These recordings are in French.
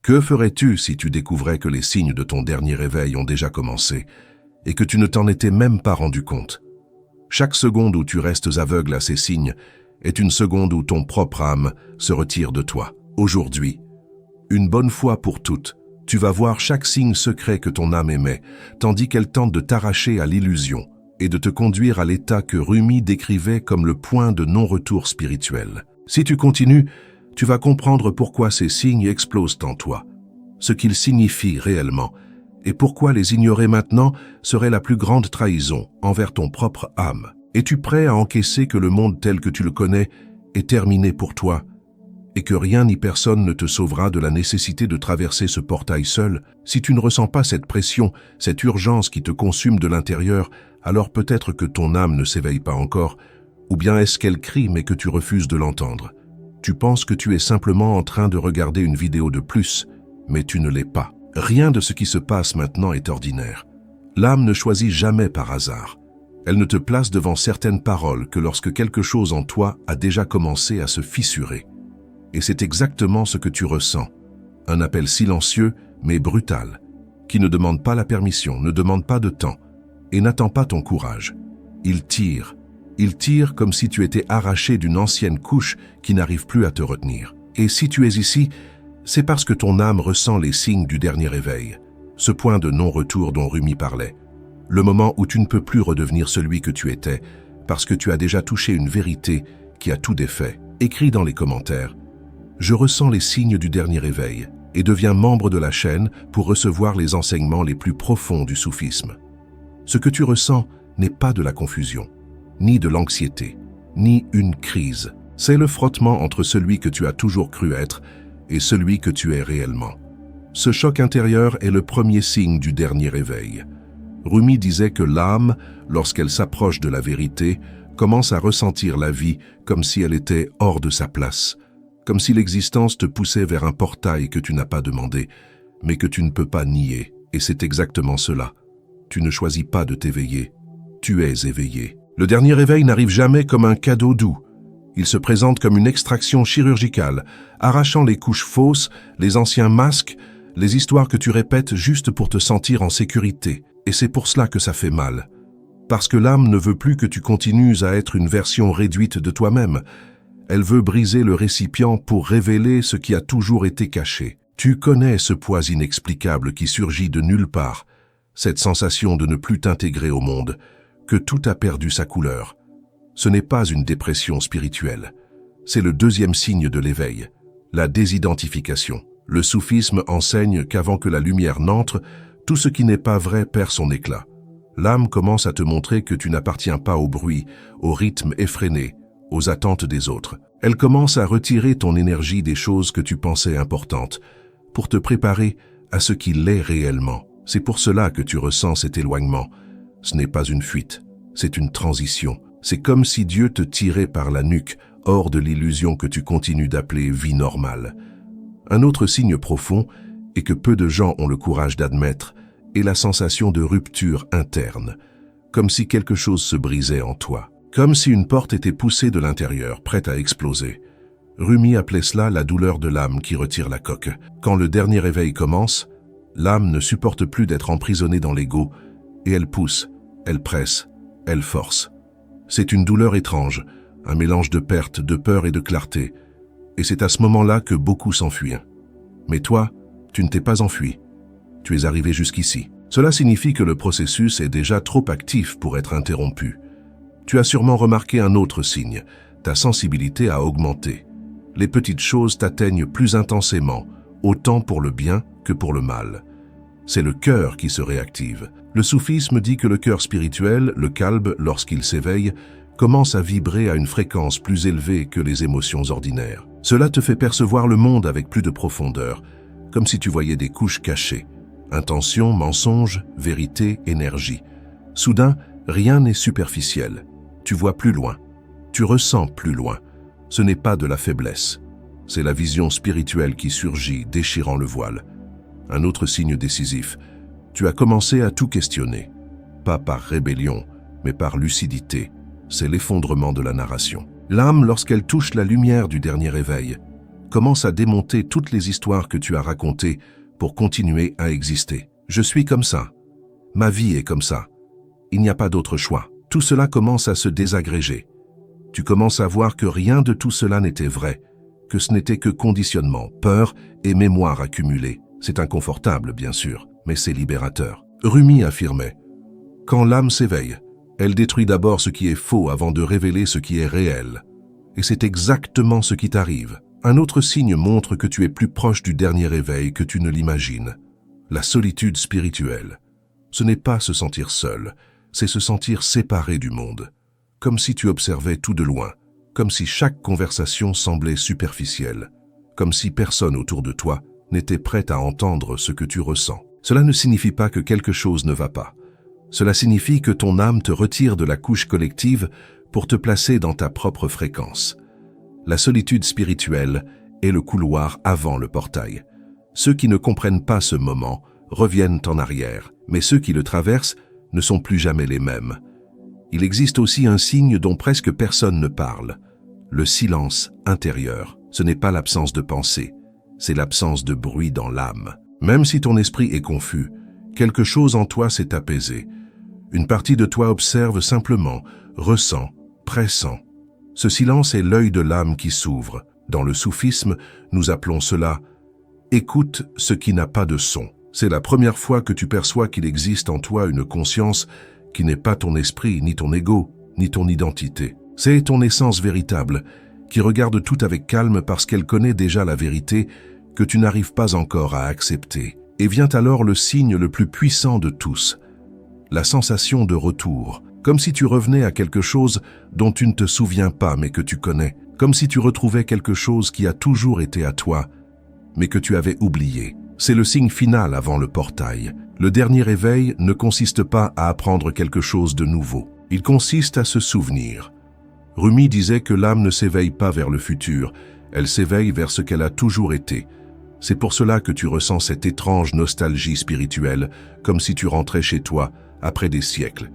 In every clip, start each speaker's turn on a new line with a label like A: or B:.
A: Que ferais-tu si tu découvrais que les signes de ton dernier réveil ont déjà commencé et que tu ne t'en étais même pas rendu compte? Chaque seconde où tu restes aveugle à ces signes est une seconde où ton propre âme se retire de toi. Aujourd'hui, une bonne fois pour toutes, tu vas voir chaque signe secret que ton âme émet, tandis qu'elle tente de t'arracher à l'illusion et de te conduire à l'état que Rumi décrivait comme le point de non-retour spirituel. Si tu continues, tu vas comprendre pourquoi ces signes explosent en toi, ce qu'ils signifient réellement, et pourquoi les ignorer maintenant serait la plus grande trahison envers ton propre âme. Es-tu prêt à encaisser que le monde tel que tu le connais est terminé pour toi, et que rien ni personne ne te sauvera de la nécessité de traverser ce portail seul? Si tu ne ressens pas cette pression, cette urgence qui te consume de l'intérieur, alors peut-être que ton âme ne s'éveille pas encore, ou bien est-ce qu'elle crie mais que tu refuses de l'entendre. Tu penses que tu es simplement en train de regarder une vidéo de plus, mais tu ne l'es pas. Rien de ce qui se passe maintenant est ordinaire. L'âme ne choisit jamais par hasard. Elle ne te place devant certaines paroles que lorsque quelque chose en toi a déjà commencé à se fissurer. Et c'est exactement ce que tu ressens. Un appel silencieux, mais brutal, qui ne demande pas la permission, ne demande pas de temps, et n'attend pas ton courage. Il tire comme si tu étais arraché d'une ancienne couche qui n'arrive plus à te retenir. Et si tu es ici, c'est parce que ton âme ressent les signes du dernier réveil, ce point de non-retour dont Rumi parlait, le moment où tu ne peux plus redevenir celui que tu étais, parce que tu as déjà touché une vérité qui a tout défait. Écris dans les commentaires « Je ressens les signes du dernier réveil » et deviens membre de la chaîne pour recevoir les enseignements les plus profonds du soufisme. Ce que tu ressens n'est pas de la confusion, ni de l'anxiété, ni une crise. C'est le frottement entre celui que tu as toujours cru être et celui que tu es réellement. Ce choc intérieur est le premier signe du dernier réveil. Rumi disait que l'âme, lorsqu'elle s'approche de la vérité, commence à ressentir la vie comme si elle était hors de sa place, comme si l'existence te poussait vers un portail que tu n'as pas demandé, mais que tu ne peux pas nier. Et c'est exactement cela. Tu ne choisis pas de t'éveiller, tu es éveillé. Le dernier réveil n'arrive jamais comme un cadeau doux. Il se présente comme une extraction chirurgicale, arrachant les couches fausses, les anciens masques, les histoires que tu répètes juste pour te sentir en sécurité. Et c'est pour cela que ça fait mal. Parce que l'âme ne veut plus que tu continues à être une version réduite de toi-même. Elle veut briser le récipient pour révéler ce qui a toujours été caché. Tu connais ce poids inexplicable qui surgit de nulle part, cette sensation de ne plus t'intégrer au monde, que tout a perdu sa couleur. Ce n'est pas une dépression spirituelle. C'est le deuxième signe de l'éveil, la désidentification. Le soufisme enseigne qu'avant que la lumière n'entre, tout ce qui n'est pas vrai perd son éclat. L'âme commence à te montrer que tu n'appartiens pas au bruit, au rythme effréné, aux attentes des autres. Elle commence à retirer ton énergie des choses que tu pensais importantes, pour te préparer à ce qu'il est réellement. C'est pour cela que tu ressens cet éloignement. Ce n'est pas une fuite, c'est une transition. C'est comme si Dieu te tirait par la nuque, hors de l'illusion que tu continues d'appeler vie normale. Un autre signe profond, et que peu de gens ont le courage d'admettre, est la sensation de rupture interne, comme si quelque chose se brisait en toi, comme si une porte était poussée de l'intérieur, prête à exploser. Rumi appelait cela la douleur de l'âme qui retire la coque. Quand le dernier réveil commence, l'âme ne supporte plus d'être emprisonnée dans l'ego, et elle pousse, elle presse, elle force. C'est une douleur étrange, un mélange de perte, de peur et de clarté, et c'est à ce moment-là que beaucoup s'enfuient. Mais toi, tu ne t'es pas enfui. Tu es arrivé jusqu'ici. Cela signifie que le processus est déjà trop actif pour être interrompu. Tu as sûrement remarqué un autre signe. Ta sensibilité a augmenté. Les petites choses t'atteignent plus intensément, autant pour le bien que pour le mal. C'est le cœur qui se réactive. Le soufisme dit que le cœur spirituel, le qalb, lorsqu'il s'éveille, commence à vibrer à une fréquence plus élevée que les émotions ordinaires. Cela te fait percevoir le monde avec plus de profondeur, comme si tu voyais des couches cachées. Intention, mensonge, vérité, énergie. Soudain, rien n'est superficiel. Tu vois plus loin. Tu ressens plus loin. Ce n'est pas de la faiblesse. C'est la vision spirituelle qui surgit, déchirant le voile. Un autre signe décisif. Tu as commencé à tout questionner. Pas par rébellion, mais par lucidité. C'est l'effondrement de la narration. L'âme, lorsqu'elle touche la lumière du dernier réveil, commence à démonter toutes les histoires que tu as racontées pour continuer à exister. Je suis comme ça. Ma vie est comme ça. Il n'y a pas d'autre choix. Tout cela commence à se désagréger. Tu commences à voir que rien de tout cela n'était vrai, que ce n'était que conditionnement, peur et mémoire accumulée. C'est inconfortable, bien sûr, mais c'est libérateur. Rumi affirmait « Quand l'âme s'éveille, elle détruit d'abord ce qui est faux avant de révéler ce qui est réel. » Et c'est exactement ce qui t'arrive. Un autre signe montre que tu es plus proche du dernier éveil que tu ne l'imagines. La solitude spirituelle. Ce n'est pas se sentir seul, c'est se sentir séparé du monde. Comme si tu observais tout de loin, comme si chaque conversation semblait superficielle, comme si personne autour de toi n'était prêt à entendre ce que tu ressens. Cela ne signifie pas que quelque chose ne va pas. Cela signifie que ton âme te retire de la couche collective pour te placer dans ta propre fréquence. La solitude spirituelle est le couloir avant le portail. Ceux qui ne comprennent pas ce moment reviennent en arrière, mais ceux qui le traversent ne sont plus jamais les mêmes. Il existe aussi un signe dont presque personne ne parle, le silence intérieur. Ce n'est pas l'absence de pensée, c'est l'absence de bruit dans l'âme. Même si ton esprit est confus, quelque chose en toi s'est apaisé. Une partie de toi observe simplement, ressent, pressent. Ce silence est l'œil de l'âme qui s'ouvre. Dans le soufisme, nous appelons cela « écoute ce qui n'a pas de son ». C'est la première fois que tu perçois qu'il existe en toi une conscience qui n'est pas ton esprit, ni ton ego, ni ton identité. C'est ton essence véritable, qui regarde tout avec calme parce qu'elle connaît déjà la vérité que tu n'arrives pas encore à accepter. Et vient alors le signe le plus puissant de tous, la sensation de retour, comme si tu revenais à quelque chose dont tu ne te souviens pas mais que tu connais, comme si tu retrouvais quelque chose qui a toujours été à toi, mais que tu avais oublié. C'est le signe final avant le portail. Le dernier éveil ne consiste pas à apprendre quelque chose de nouveau. Il consiste à se souvenir. Rumi disait que l'âme ne s'éveille pas vers le futur, elle s'éveille vers ce qu'elle a toujours été. C'est pour cela que tu ressens cette étrange nostalgie spirituelle, comme si tu rentrais chez toi après des siècles.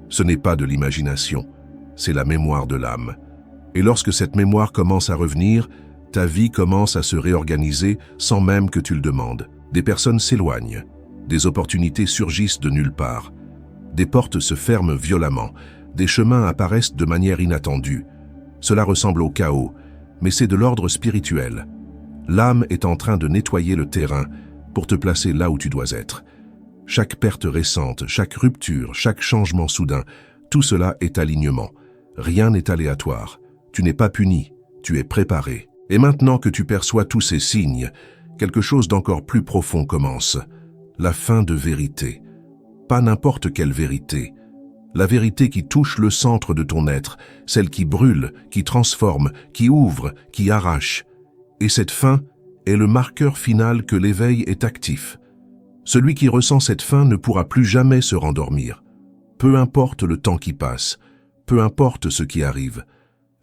A: Ce n'est pas de l'imagination, c'est la mémoire de l'âme. Et lorsque cette mémoire commence à revenir, ta vie commence à se réorganiser sans même que tu le demandes. Des personnes s'éloignent, des opportunités surgissent de nulle part, des portes se ferment violemment, des chemins apparaissent de manière inattendue. Cela ressemble au chaos, mais c'est de l'ordre spirituel. L'âme est en train de nettoyer le terrain pour te placer là où tu dois être. Chaque perte récente, chaque rupture, chaque changement soudain, tout cela est alignement. Rien n'est aléatoire. Tu n'es pas puni, tu es préparé. Et maintenant que tu perçois tous ces signes, quelque chose d'encore plus profond commence. La fin de vérité. Pas n'importe quelle vérité. La vérité qui touche le centre de ton être, celle qui brûle, qui transforme, qui ouvre, qui arrache. Et cette fin est le marqueur final que l'éveil est actif. Celui qui ressent cette fin ne pourra plus jamais se rendormir. Peu importe le temps qui passe, peu importe ce qui arrive,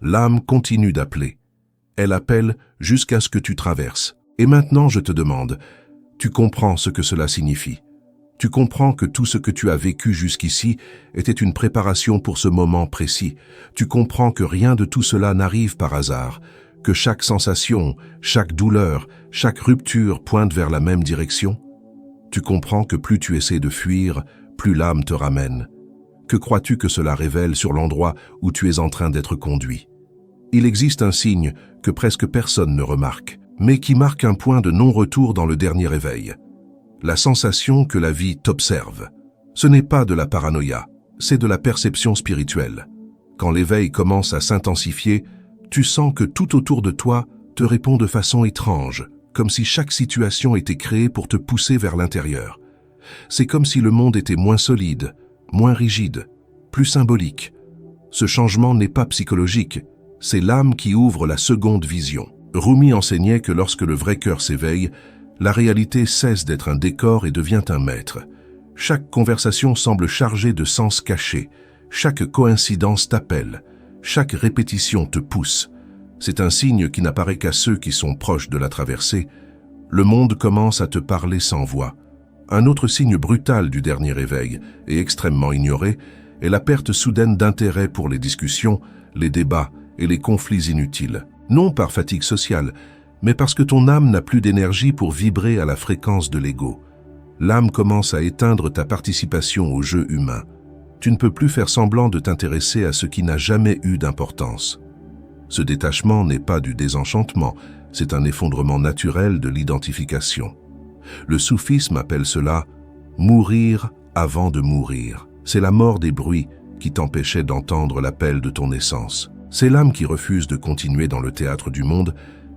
A: l'âme continue d'appeler. Elle appelle jusqu'à ce que tu traverses. Et maintenant je te demande, tu comprends ce que cela signifie? Tu comprends que tout ce que tu as vécu jusqu'ici était une préparation pour ce moment précis. Tu comprends que rien de tout cela n'arrive par hasard, que chaque sensation, chaque douleur, chaque rupture pointe vers la même direction? Tu comprends que plus tu essaies de fuir, plus l'âme te ramène. Que crois-tu que cela révèle sur l'endroit où tu es en train d'être conduit? Il existe un signe que presque personne ne remarque, mais qui marque un point de non-retour dans le dernier éveil. La sensation que la vie t'observe. Ce n'est pas de la paranoïa, c'est de la perception spirituelle. Quand l'éveil commence à s'intensifier, tu sens que tout autour de toi te répond de façon étrange, comme si chaque situation était créée pour te pousser vers l'intérieur. C'est comme si le monde était moins solide, moins rigide, plus symbolique. Ce changement n'est pas psychologique, c'est l'âme qui ouvre la seconde vision. Rumi enseignait que lorsque le vrai cœur s'éveille, la réalité cesse d'être un décor et devient un maître. Chaque conversation semble chargée de sens cachés, chaque coïncidence t'appelle, chaque répétition te pousse. C'est un signe qui n'apparaît qu'à ceux qui sont proches de la traversée. Le monde commence à te parler sans voix. Un autre signe brutal du dernier éveil, et extrêmement ignoré, est la perte soudaine d'intérêt pour les discussions, les débats et les conflits inutiles. Non par fatigue sociale, mais parce que ton âme n'a plus d'énergie pour vibrer à la fréquence de l'ego. L'âme commence à éteindre ta participation au jeu humain. Tu ne peux plus faire semblant de t'intéresser à ce qui n'a jamais eu d'importance. Ce détachement n'est pas du désenchantement, c'est un effondrement naturel de l'identification. Le soufisme appelle cela « mourir avant de mourir ». C'est la mort des bruits qui t'empêchait d'entendre l'appel de ton essence. C'est l'âme qui refuse de continuer dans le théâtre du monde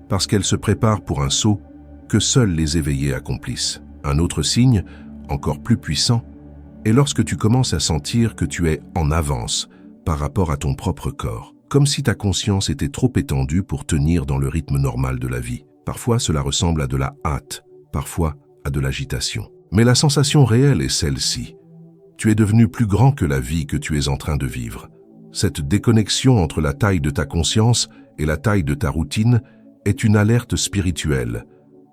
A: parce qu'elle se prépare pour un saut que seuls les éveillés accomplissent. Un autre signe, encore plus puissant, est lorsque tu commences à sentir que tu es en avance par rapport à ton propre corps, comme si ta conscience était trop étendue pour tenir dans le rythme normal de la vie. Parfois, cela ressemble à de la hâte, parfois à de l'agitation. Mais la sensation réelle est celle-ci. Tu es devenu plus grand que la vie que tu es en train de vivre. Cette déconnexion entre la taille de ta conscience et la taille de ta routine est une alerte spirituelle.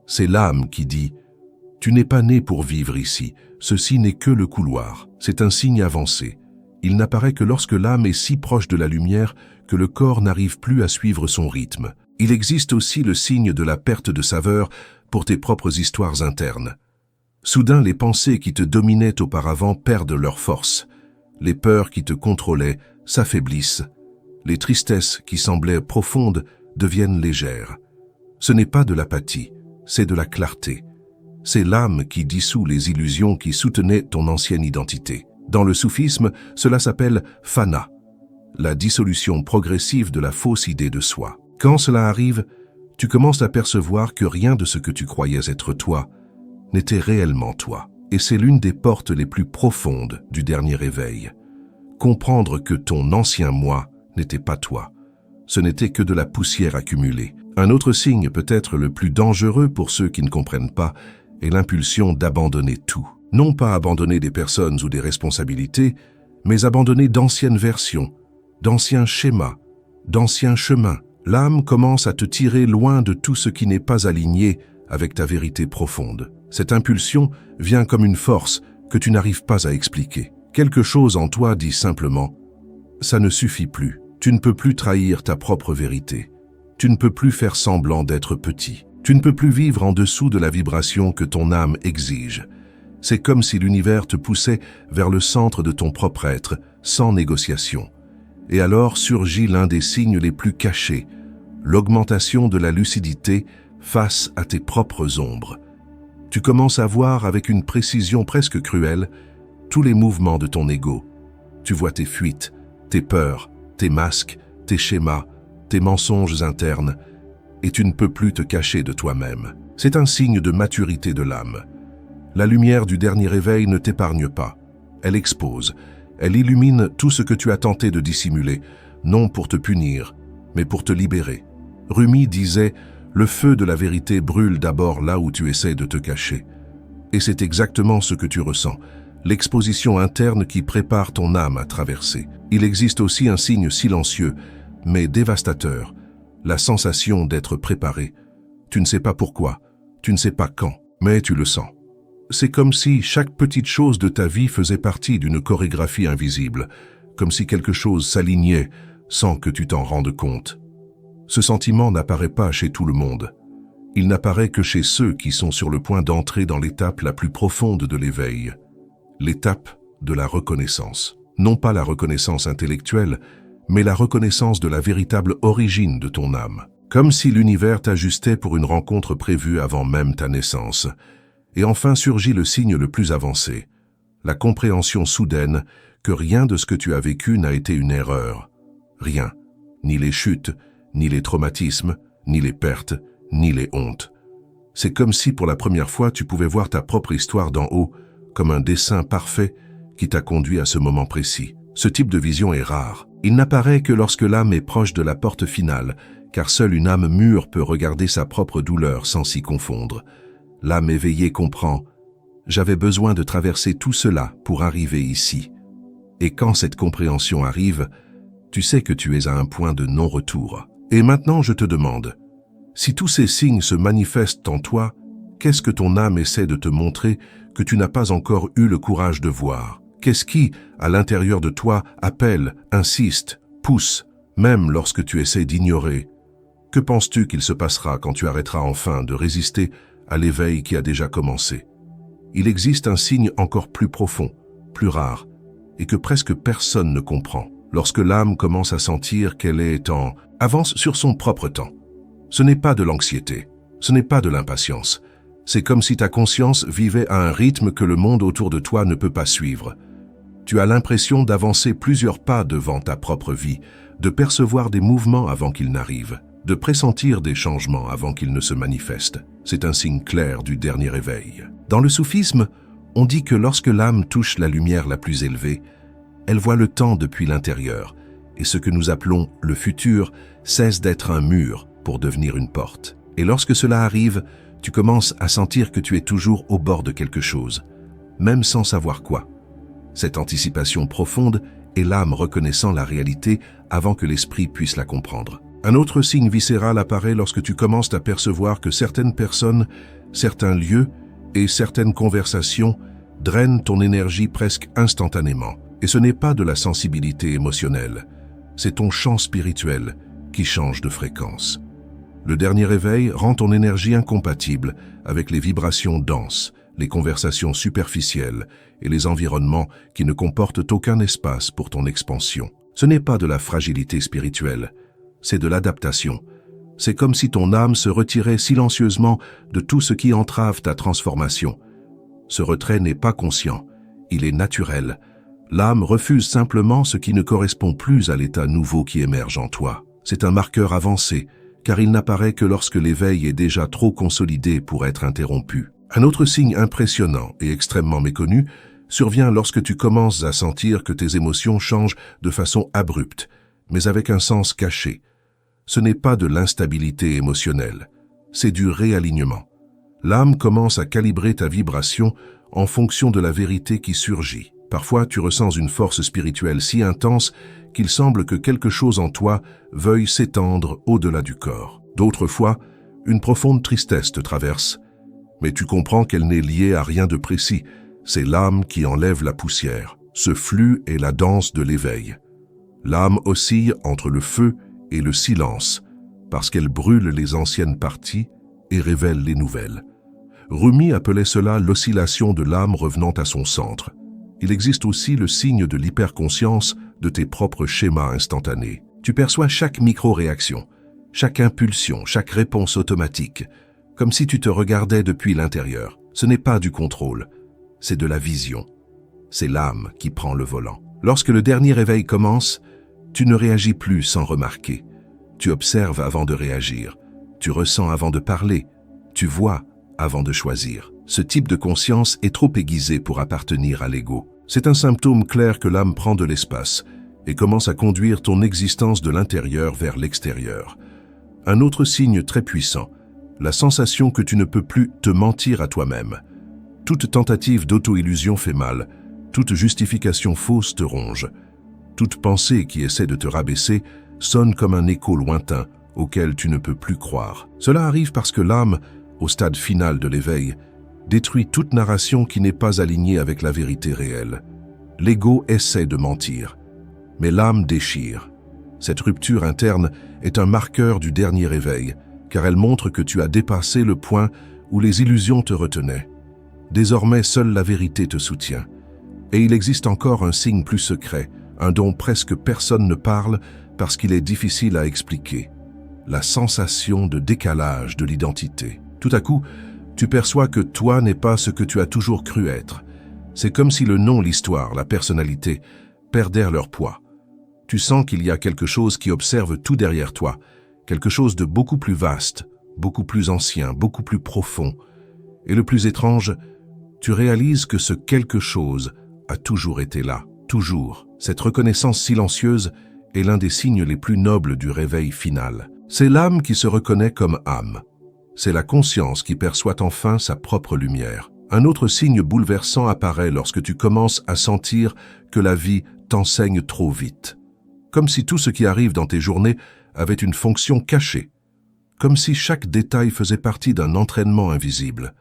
A: C'est l'âme qui dit « Tu n'es pas né pour vivre ici, ceci n'est que le couloir ». C'est un signe avancé. Il n'apparaît que lorsque l'âme est si proche de la lumière que le corps n'arrive plus à suivre son rythme. Il existe aussi le signe de la perte de saveur pour tes propres histoires internes. Soudain, les pensées qui te dominaient auparavant perdent leur force. Les peurs qui te contrôlaient s'affaiblissent. Les tristesses qui semblaient profondes deviennent légères. Ce n'est pas de l'apathie, c'est de la clarté. C'est l'âme qui dissout les illusions qui soutenaient ton ancienne identité. Dans le soufisme, cela s'appelle fana, la dissolution progressive de la fausse idée de soi. Quand cela arrive, tu commences à percevoir que rien de ce que tu croyais être toi n'était réellement toi. Et c'est l'une des portes les plus profondes du dernier éveil. Comprendre que ton ancien moi n'était pas toi. Ce n'était que de la poussière accumulée. Un autre signe, peut-être le plus dangereux pour ceux qui ne comprennent pas, est l'impulsion d'abandonner tout. Non pas abandonner des personnes ou des responsabilités, mais abandonner d'anciennes versions, d'anciens schémas, d'anciens chemins. L'âme commence à te tirer loin de tout ce qui n'est pas aligné avec ta vérité profonde. Cette impulsion vient comme une force que tu n'arrives pas à expliquer. Quelque chose en toi dit simplement « ça ne suffit plus, tu ne peux plus trahir ta propre vérité, tu ne peux plus faire semblant d'être petit, tu ne peux plus vivre en dessous de la vibration que ton âme exige. » C'est comme si l'univers te poussait vers le centre de ton propre être, sans négociation. Et alors surgit l'un des signes les plus cachés, l'augmentation de la lucidité face à tes propres ombres. Tu commences à voir avec une précision presque cruelle tous les mouvements de ton ego. Tu vois tes fuites, tes peurs, tes masques, tes schémas, tes mensonges internes, et tu ne peux plus te cacher de toi-même. C'est un signe de maturité de l'âme. La lumière du dernier éveil ne t'épargne pas. Elle expose, elle illumine tout ce que tu as tenté de dissimuler, non pour te punir, mais pour te libérer. Rumi disait « Le feu de la vérité brûle d'abord là où tu essaies de te cacher ». Et c'est exactement ce que tu ressens, l'exposition interne qui prépare ton âme à traverser. Il existe aussi un signe silencieux, mais dévastateur, la sensation d'être préparé. Tu ne sais pas pourquoi, tu ne sais pas quand, mais tu le sens. C'est comme si chaque petite chose de ta vie faisait partie d'une chorégraphie invisible, comme si quelque chose s'alignait sans que tu t'en rendes compte. Ce sentiment n'apparaît pas chez tout le monde. Il n'apparaît que chez ceux qui sont sur le point d'entrer dans l'étape la plus profonde de l'éveil, l'étape de la reconnaissance. Non pas la reconnaissance intellectuelle, mais la reconnaissance de la véritable origine de ton âme. Comme si l'univers t'ajustait pour une rencontre prévue avant même ta naissance. Et enfin surgit le signe le plus avancé, la compréhension soudaine que rien de ce que tu as vécu n'a été une erreur. Rien, ni les chutes, ni les traumatismes, ni les pertes, ni les hontes. C'est comme si pour la première fois tu pouvais voir ta propre histoire d'en haut comme un dessin parfait qui t'a conduit à ce moment précis. Ce type de vision est rare. Il n'apparaît que lorsque l'âme est proche de la porte finale, car seule une âme mûre peut regarder sa propre douleur sans s'y confondre. L'âme éveillée comprend « J'avais besoin de traverser tout cela pour arriver ici. » Et quand cette compréhension arrive, tu sais que tu es à un point de non-retour. Et maintenant je te demande, si tous ces signes se manifestent en toi, qu'est-ce que ton âme essaie de te montrer que tu n'as pas encore eu le courage de voir? Qu'est-ce qui, à l'intérieur de toi, appelle, insiste, pousse, même lorsque tu essaies d'ignorer? Que penses-tu qu'il se passera quand tu arrêteras enfin de résister à l'éveil qui a déjà commencé? Il existe un signe encore plus profond, plus rare, et que presque personne ne comprend. Lorsque l'âme commence à sentir qu'elle est en avance sur son propre temps. Ce n'est pas de l'anxiété, ce n'est pas de l'impatience. C'est comme si ta conscience vivait à un rythme que le monde autour de toi ne peut pas suivre. Tu as l'impression d'avancer plusieurs pas devant ta propre vie, de percevoir des mouvements avant qu'ils n'arrivent, de pressentir des changements avant qu'ils ne se manifestent. C'est un signe clair du dernier éveil. Dans le soufisme, on dit que lorsque l'âme touche la lumière la plus élevée, elle voit le temps depuis l'intérieur, et ce que nous appelons le futur cesse d'être un mur pour devenir une porte. Et lorsque cela arrive, tu commences à sentir que tu es toujours au bord de quelque chose, même sans savoir quoi. Cette anticipation profonde est l'âme reconnaissant la réalité avant que l'esprit puisse la comprendre. Un autre signe viscéral apparaît lorsque tu commences à percevoir que certaines personnes, certains lieux et certaines conversations drainent ton énergie presque instantanément. Et ce n'est pas de la sensibilité émotionnelle, c'est ton champ spirituel qui change de fréquence. Le dernier éveil rend ton énergie incompatible avec les vibrations denses, les conversations superficielles et les environnements qui ne comportent aucun espace pour ton expansion. Ce n'est pas de la fragilité spirituelle, c'est de l'adaptation. C'est comme si ton âme se retirait silencieusement de tout ce qui entrave ta transformation. Ce retrait n'est pas conscient, il est naturel. L'âme refuse simplement ce qui ne correspond plus à l'état nouveau qui émerge en toi. C'est un marqueur avancé, car il n'apparaît que lorsque l'éveil est déjà trop consolidé pour être interrompu. Un autre signe impressionnant et extrêmement méconnu survient lorsque tu commences à sentir que tes émotions changent de façon abrupte, mais avec un sens caché. Ce n'est pas de l'instabilité émotionnelle, c'est du réalignement. L'âme commence à calibrer ta vibration en fonction de la vérité qui surgit. Parfois, tu ressens une force spirituelle si intense qu'il semble que quelque chose en toi veuille s'étendre au-delà du corps. D'autres fois, une profonde tristesse te traverse, mais tu comprends qu'elle n'est liée à rien de précis. C'est l'âme qui enlève la poussière. Ce flux est la danse de l'éveil. L'âme oscille entre le feu et le silence, parce qu'elle brûle les anciennes parties et révèle les nouvelles. Rumi appelait cela l'oscillation de l'âme revenant à son centre. Il existe aussi le signe de l'hyperconscience de tes propres schémas instantanés. Tu perçois chaque micro-réaction, chaque impulsion, chaque réponse automatique, comme si tu te regardais depuis l'intérieur. Ce n'est pas du contrôle, c'est de la vision. C'est l'âme qui prend le volant. Lorsque le dernier éveil commence, tu ne réagis plus sans remarquer. Tu observes avant de réagir, tu ressens avant de parler, tu vois avant de choisir. Ce type de conscience est trop aiguisé pour appartenir à l'ego. C'est un symptôme clair que l'âme prend de l'espace et commence à conduire ton existence de l'intérieur vers l'extérieur. Un autre signe très puissant, la sensation que tu ne peux plus te mentir à toi-même. Toute tentative d'auto-illusion fait mal, toute justification fausse te ronge. Toute pensée qui essaie de te rabaisser sonne comme un écho lointain auquel tu ne peux plus croire. Cela arrive parce que l'âme, au stade final de l'éveil, détruit toute narration qui n'est pas alignée avec la vérité réelle. L'ego essaie de mentir, mais l'âme déchire. Cette rupture interne est un marqueur du dernier éveil, car elle montre que tu as dépassé le point où les illusions te retenaient. Désormais, seule la vérité te soutient. Et il existe encore un signe plus secret, un dont presque personne ne parle parce qu'il est difficile à expliquer. La sensation de décalage de l'identité. Tout à coup, tu perçois que toi n'es pas ce que tu as toujours cru être. C'est comme si le nom, l'histoire, la personnalité perdèrent leur poids. Tu sens qu'il y a quelque chose qui observe tout derrière toi, quelque chose de beaucoup plus vaste, beaucoup plus ancien, beaucoup plus profond. Et le plus étrange, tu réalises que ce quelque chose a toujours été là, toujours. Cette reconnaissance silencieuse est l'un des signes les plus nobles du réveil final. C'est l'âme qui se reconnaît comme âme. C'est la conscience qui perçoit enfin sa propre lumière. Un autre signe bouleversant apparaît lorsque tu commences à sentir que la vie t'enseigne trop vite. Comme si tout ce qui arrive dans tes journées avait une fonction cachée. Comme si chaque détail faisait partie d'un entraînement invisible.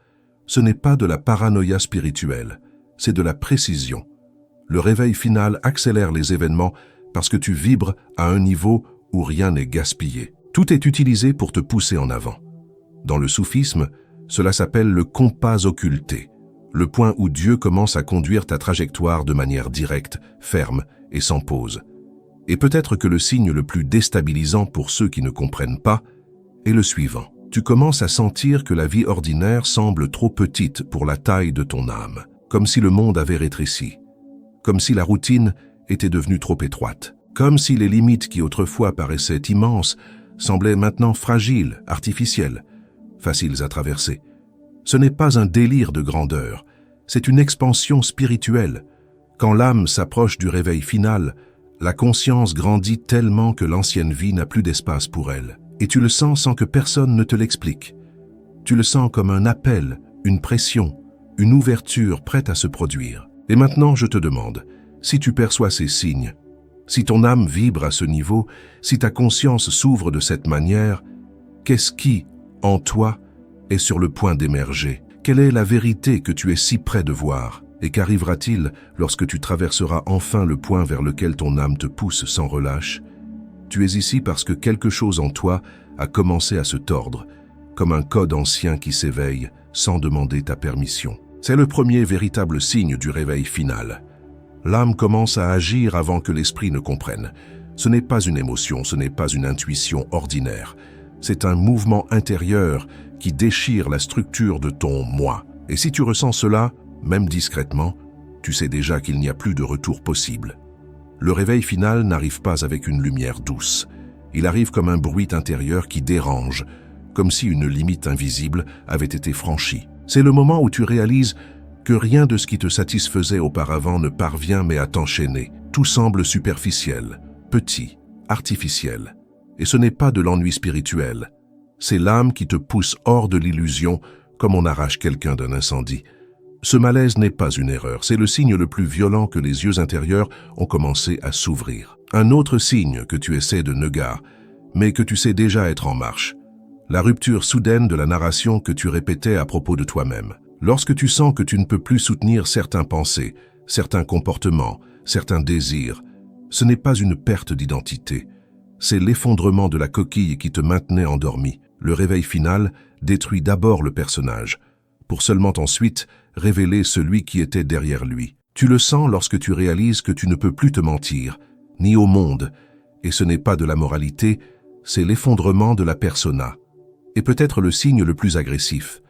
A: Ce n'est pas de la paranoïa spirituelle, c'est de la précision. Le réveil final accélère les événements parce que tu vibres à un niveau où rien n'est gaspillé. Tout est utilisé pour te pousser en avant. Dans le soufisme, cela s'appelle le compas occulté, le point où Dieu commence à conduire ta trajectoire de manière directe, ferme et sans pause. Et peut-être que le signe le plus déstabilisant pour ceux qui ne comprennent pas est le suivant. Tu commences à sentir que la vie ordinaire semble trop petite pour la taille de ton âme, comme si le monde avait rétréci, comme si la routine était devenue trop étroite, comme si les limites qui autrefois paraissaient immenses semblaient maintenant fragiles, artificielles, faciles à traverser. Ce n'est pas un délire de grandeur, c'est une expansion spirituelle. Quand l'âme s'approche du réveil final, la conscience grandit tellement que l'ancienne vie n'a plus d'espace pour elle. Et tu le sens sans que personne ne te l'explique. Tu le sens comme un appel, une pression, une ouverture prête à se produire. Et maintenant, je te demande, si tu perçois ces signes, si ton âme vibre à ce niveau, si ta conscience s'ouvre de cette manière, qu'est-ce qui, en toi, est sur le point d'émerger? Quelle est la vérité que tu es si près de voir? Et qu'arrivera-t-il lorsque tu traverseras enfin le point vers lequel ton âme te pousse sans relâche? Tu es ici parce que quelque chose en toi a commencé à se tordre, comme un code ancien qui s'éveille sans demander ta permission. C'est le premier véritable signe du réveil final. L'âme commence à agir avant que l'esprit ne comprenne. Ce n'est pas une émotion, ce n'est pas une intuition ordinaire. C'est un mouvement intérieur qui déchire la structure de ton « moi ». Et si tu ressens cela, même discrètement, tu sais déjà qu'il n'y a plus de retour possible. Le réveil final n'arrive pas avec une lumière douce. Il arrive comme un bruit intérieur qui dérange, comme si une limite invisible avait été franchie. C'est le moment où tu réalises que rien de ce qui te satisfaisait auparavant ne parvient mais à t'enchaîner. Tout semble superficiel, petit, artificiel. Et ce n'est pas de l'ennui spirituel. C'est l'âme qui te pousse hors de l'illusion comme on arrache quelqu'un d'un incendie. Ce malaise n'est pas une erreur, c'est le signe le plus violent que les yeux intérieurs ont commencé à s'ouvrir. Un autre signe que tu essaies de neugar, mais que tu sais déjà être en marche. La rupture soudaine de la narration que tu répétais à propos de toi-même. Lorsque tu sens que tu ne peux plus soutenir certains pensées, certains comportements, certains désirs, ce n'est pas une perte d'identité. C'est l'effondrement de la coquille qui te maintenait endormi. Le réveil final détruit d'abord le personnage, pour seulement ensuite révéler celui qui était derrière lui. Tu le sens lorsque tu réalises que tu ne peux plus te mentir, ni au monde, et ce n'est pas de la moralité, c'est l'effondrement de la persona. Et peut-être le signe le plus agressif.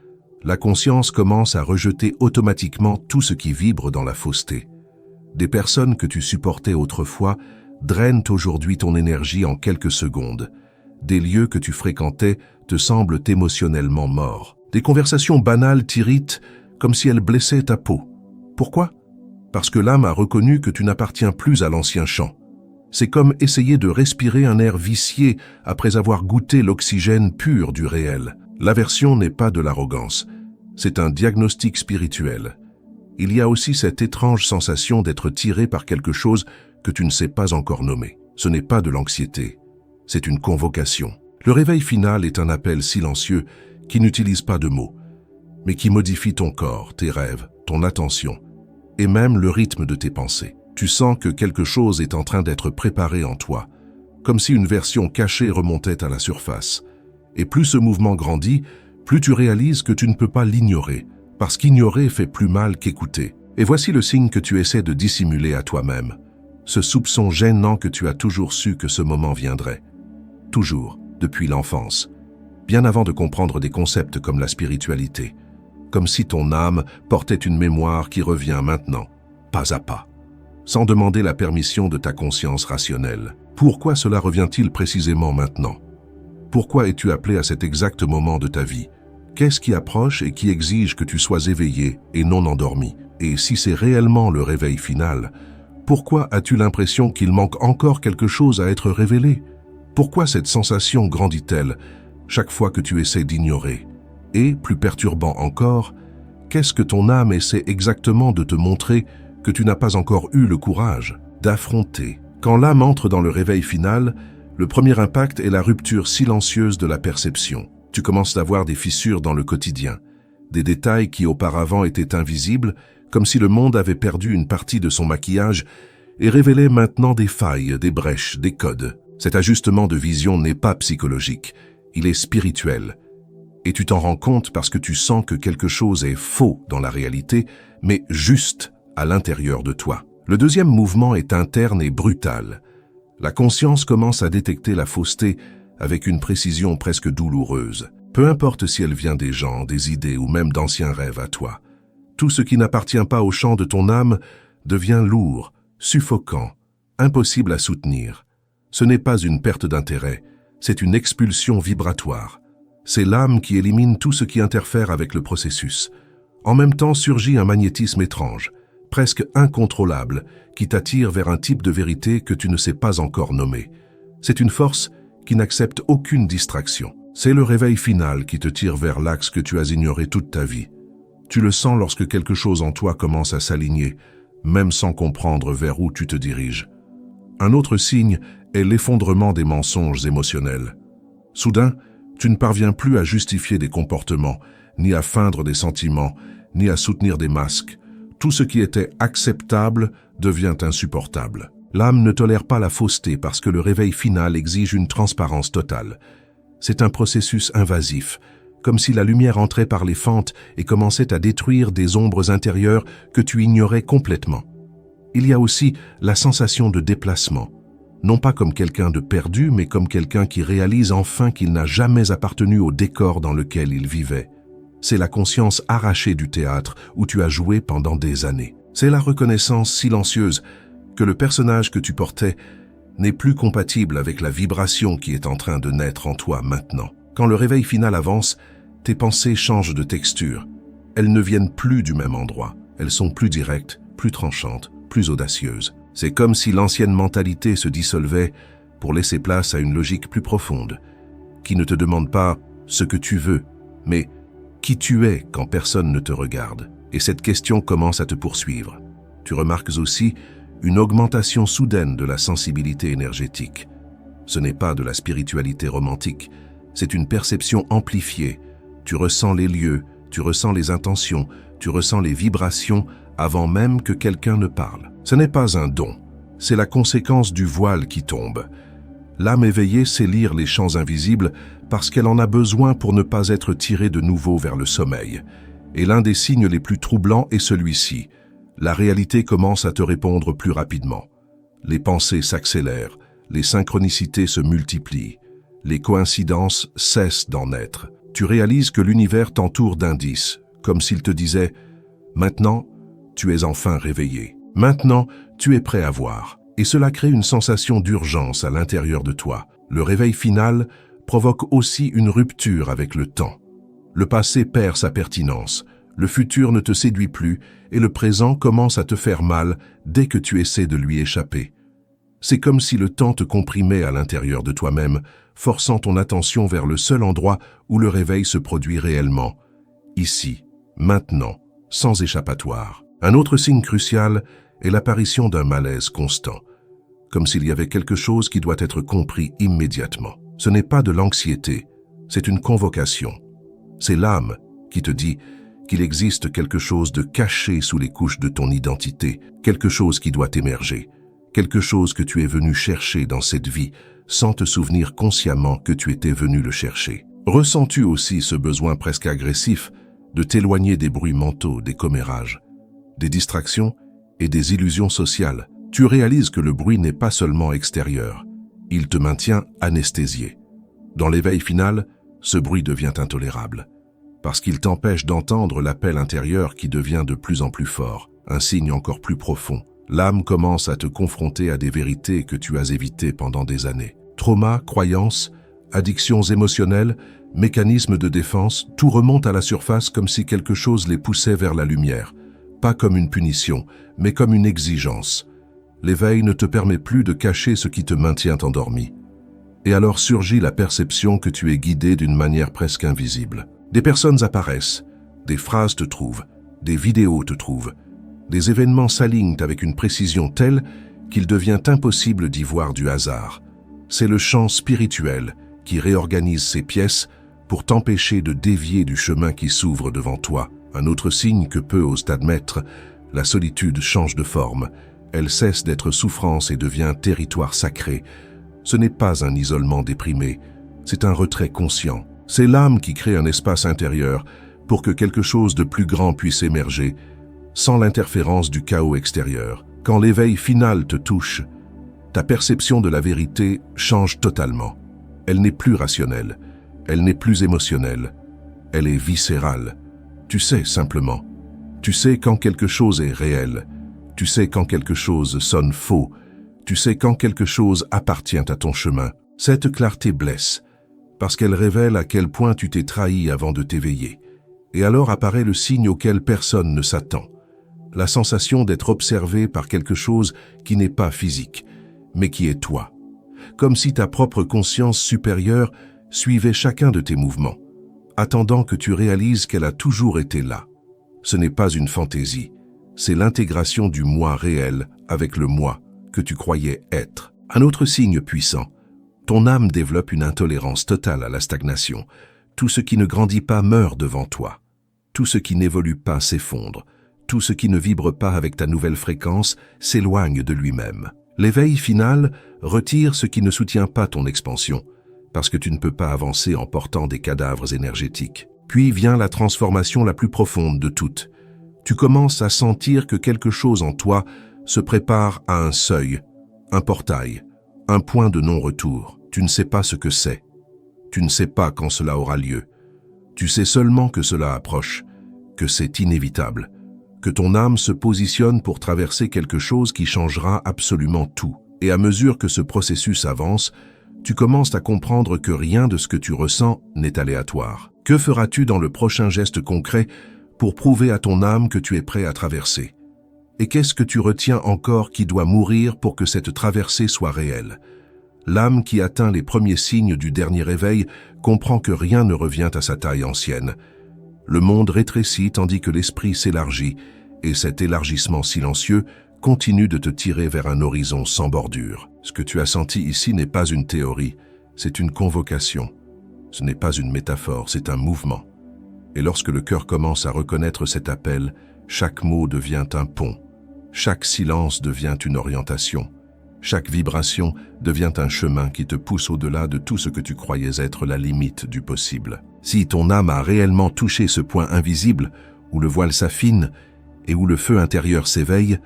A: La conscience commence à rejeter automatiquement tout ce qui vibre dans la fausseté. Des personnes que tu supportais autrefois drainent aujourd'hui ton énergie en quelques secondes. Des lieux que tu fréquentais te semblent émotionnellement morts. Des conversations banales t'irritent comme si elles blessaient ta peau. Pourquoi? Parce que l'âme a reconnu que tu n'appartiens plus à l'ancien champ. C'est comme essayer de respirer un air vicié après avoir goûté l'oxygène pur du réel. L'aversion n'est pas de l'arrogance, c'est un diagnostic spirituel. Il y a aussi cette étrange sensation d'être tiré par quelque chose que tu ne sais pas encore nommer. Ce n'est pas de l'anxiété, c'est une convocation. Le réveil final est un appel silencieux qui n'utilise pas de mots, mais qui modifie ton corps, tes rêves, ton attention, et même le rythme de tes pensées. Tu sens que quelque chose est en train d'être préparé en toi, comme si une version cachée remontait à la surface. Et plus ce mouvement grandit, plus tu réalises que tu ne peux pas l'ignorer, parce qu'ignorer fait plus mal qu'écouter. Et voici le signe que tu essaies de dissimuler à toi-même, ce soupçon gênant que tu as toujours su que ce moment viendrait. Toujours, depuis l'enfance, bien avant de comprendre des concepts comme la spiritualité, comme si ton âme portait une mémoire qui revient maintenant, pas à pas, sans demander la permission de ta conscience rationnelle. Pourquoi cela revient-il précisément maintenant? Pourquoi es-tu appelé à cet exact moment de ta vie? Qu'est-ce qui approche et qui exige que tu sois éveillé et non endormi? Et si c'est réellement le réveil final, pourquoi as-tu l'impression qu'il manque encore quelque chose à être révélé? Pourquoi cette sensation grandit-elle chaque fois que tu essaies d'ignorer? Et, plus perturbant encore, qu'est-ce que ton âme essaie exactement de te montrer que tu n'as pas encore eu le courage d'affronter? Quand l'âme entre dans le réveil final, le premier impact est la rupture silencieuse de la perception. Tu commences à voir des fissures dans le quotidien, des détails qui auparavant étaient invisibles, comme si le monde avait perdu une partie de son maquillage et révélait maintenant des failles, des brèches, des codes. Cet ajustement de vision n'est pas psychologique, il est spirituel. Et tu t'en rends compte parce que tu sens que quelque chose est faux dans la réalité, mais juste à l'intérieur de toi. Le deuxième mouvement est interne et brutal. La conscience commence à détecter la fausseté avec une précision presque douloureuse. Peu importe si elle vient des gens, des idées ou même d'anciens rêves à toi. Tout ce qui n'appartient pas au champ de ton âme devient lourd, suffocant, impossible à soutenir. Ce n'est pas une perte d'intérêt, c'est une expulsion vibratoire. C'est l'âme qui élimine tout ce qui interfère avec le processus. En même temps surgit un magnétisme étrange, presque incontrôlable, qui t'attire vers un type de vérité que tu ne sais pas encore nommer. C'est une force qui n'accepte aucune distraction. C'est le réveil final qui te tire vers l'axe que tu as ignoré toute ta vie. Tu le sens lorsque quelque chose en toi commence à s'aligner, même sans comprendre vers où tu te diriges. Un autre signe est l'effondrement des mensonges émotionnels. Soudain, tu ne parviens plus à justifier des comportements, ni à feindre des sentiments, ni à soutenir des masques. Tout ce qui était acceptable devient insupportable. L'âme ne tolère pas la fausseté parce que le réveil final exige une transparence totale. C'est un processus invasif, comme si la lumière entrait par les fentes et commençait à détruire des ombres intérieures que tu ignorais complètement. Il y a aussi la sensation de déplacement, non pas comme quelqu'un de perdu, mais comme quelqu'un qui réalise enfin qu'il n'a jamais appartenu au décor dans lequel il vivait. C'est la conscience arrachée du théâtre où tu as joué pendant des années. C'est la reconnaissance silencieuse que le personnage que tu portais n'est plus compatible avec la vibration qui est en train de naître en toi maintenant. Quand le réveil final avance, tes pensées changent de texture. Elles ne viennent plus du même endroit. Elles sont plus directes, plus tranchantes, plus audacieuses. C'est comme si l'ancienne mentalité se dissolvait pour laisser place à une logique plus profonde, qui ne te demande pas ce que tu veux, mais qui tu es quand personne ne te regarde. Et cette question commence à te poursuivre. Tu remarques aussi une augmentation soudaine de la sensibilité énergétique. Ce n'est pas de la spiritualité romantique, c'est une perception amplifiée. Tu ressens les lieux, tu ressens les intentions, tu ressens les vibrations avant même que quelqu'un ne parle. Ce n'est pas un don, c'est la conséquence du voile qui tombe. L'âme éveillée sait lire les champs invisibles parce qu'elle en a besoin pour ne pas être tirée de nouveau vers le sommeil. Et l'un des signes les plus troublants est celui-ci. La réalité commence à te répondre plus rapidement. Les pensées s'accélèrent, les synchronicités se multiplient, les coïncidences cessent d'en être. Tu réalises que l'univers t'entoure d'indices, comme s'il te disait « Maintenant, tu es enfin réveillé. Maintenant, tu es prêt à voir. » Et cela crée une sensation d'urgence à l'intérieur de toi. Le réveil final provoque aussi une rupture avec le temps. Le passé perd sa pertinence, le futur ne te séduit plus et le présent commence à te faire mal dès que tu essaies de lui échapper. C'est comme si le temps te comprimait à l'intérieur de toi-même, forçant ton attention vers le seul endroit où le réveil se produit réellement. Ici, maintenant, sans échappatoire. Un autre signe crucial est l'apparition d'un malaise constant, comme s'il y avait quelque chose qui doit être compris immédiatement. Ce n'est pas de l'anxiété, c'est une convocation. C'est l'âme qui te dit qu'il existe quelque chose de caché sous les couches de ton identité, quelque chose qui doit émerger, quelque chose que tu es venu chercher dans cette vie sans te souvenir consciemment que tu étais venu le chercher. Ressens-tu aussi ce besoin presque agressif de t'éloigner des bruits mentaux, des commérages, des distractions et des illusions sociales? Tu réalises que le bruit n'est pas seulement extérieur, il te maintient anesthésié. Dans l'éveil final, ce bruit devient intolérable, parce qu'il t'empêche d'entendre l'appel intérieur qui devient de plus en plus fort, un signe encore plus profond. L'âme commence à te confronter à des vérités que tu as évitées pendant des années. Traumas, croyances, addictions émotionnelles, mécanismes de défense, tout remonte à la surface comme si quelque chose les poussait vers la lumière, pas comme une punition, mais comme une exigence. L'éveil ne te permet plus de cacher ce qui te maintient endormi. Et alors surgit la perception que tu es guidé d'une manière presque invisible. Des personnes apparaissent, des phrases te trouvent, des vidéos te trouvent. Des événements s'alignent avec une précision telle qu'il devient impossible d'y voir du hasard. C'est le champ spirituel qui réorganise ses pièces pour t'empêcher de dévier du chemin qui s'ouvre devant toi. Un autre signe que peu osent admettre, la solitude change de forme. Elle cesse d'être souffrance et devient territoire sacré, Ce n'est pas un isolement déprimé, c'est un retrait conscient. C'est l'âme qui crée un espace intérieur pour que quelque chose de plus grand puisse émerger, sans l'interférence du chaos extérieur. Quand l'éveil final te touche, ta perception de la vérité change totalement. Elle n'est plus rationnelle, elle n'est plus émotionnelle, elle est viscérale. Tu sais simplement. Tu sais quand quelque chose est réel. Tu sais quand quelque chose sonne faux. Tu sais quand quelque chose appartient à ton chemin. Cette clarté blesse, parce qu'elle révèle à quel point tu t'es trahi avant de t'éveiller. Et alors apparaît le signe auquel personne ne s'attend. La sensation d'être observé par quelque chose qui n'est pas physique, mais qui est toi. Comme si ta propre conscience supérieure suivait chacun de tes mouvements, attendant que tu réalises qu'elle a toujours été là. Ce n'est pas une fantaisie, c'est l'intégration du moi réel avec le moi que tu croyais être. Un autre signe puissant, ton âme développe une intolérance totale à la stagnation. Tout ce qui ne grandit pas meurt devant toi. Tout ce qui n'évolue pas s'effondre. Tout ce qui ne vibre pas avec ta nouvelle fréquence s'éloigne de lui-même. L'éveil final retire ce qui ne soutient pas ton expansion, parce que tu ne peux pas avancer en portant des cadavres énergétiques. Puis vient la transformation la plus profonde de toutes. Tu commences à sentir que quelque chose en toi se prépare à un seuil, un portail, un point de non-retour. Tu ne sais pas ce que c'est. Tu ne sais pas quand cela aura lieu. Tu sais seulement que cela approche, que c'est inévitable, que ton âme se positionne pour traverser quelque chose qui changera absolument tout. Et à mesure que ce processus avance, tu commences à comprendre que rien de ce que tu ressens n'est aléatoire. Que feras-tu dans le prochain geste concret pour prouver à ton âme que tu es prêt à traverser? Et qu'est-ce que tu retiens encore qui doit mourir pour que cette traversée soit réelle? L'âme qui atteint les premiers signes du dernier éveil comprend que rien ne revient à sa taille ancienne. Le monde rétrécit tandis que l'esprit s'élargit, et cet élargissement silencieux continue de te tirer vers un horizon sans bordure. Ce que tu as senti ici n'est pas une théorie, c'est une convocation. Ce n'est pas une métaphore, c'est un mouvement. Et lorsque le cœur commence à reconnaître cet appel, chaque mot devient un pont, chaque silence devient une orientation, chaque vibration devient un chemin qui te pousse au-delà de tout ce que tu croyais être la limite du possible. Si ton âme a réellement touché ce point invisible, où le voile s'affine et où le feu intérieur s'éveille,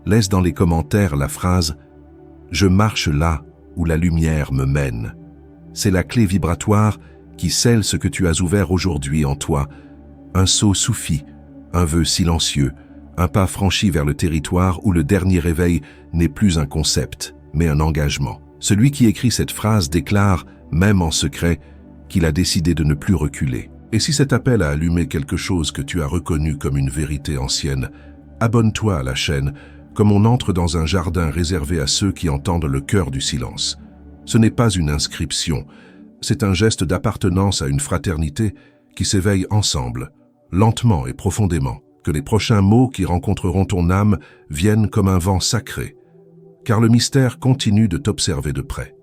A: laisse dans les commentaires la phrase « Je marche là où la lumière me mène ». C'est la clé vibratoire qui scelle ce que tu as ouvert aujourd'hui en toi. Un saut soufi, un vœu silencieux, un pas franchi vers le territoire où le dernier réveil n'est plus un concept, mais un engagement. Celui qui écrit cette phrase déclare, même en secret, qu'il a décidé de ne plus reculer. Et si cet appel a allumé quelque chose que tu as reconnu comme une vérité ancienne, abonne-toi à la chaîne, comme on entre dans un jardin réservé à ceux qui entendent le cœur du silence. Ce n'est pas une inscription, c'est un geste d'appartenance à une fraternité qui s'éveille ensemble, lentement et profondément. Que les prochains mots qui rencontreront ton âme viennent comme un vent sacré, car le mystère continue de t'observer de près.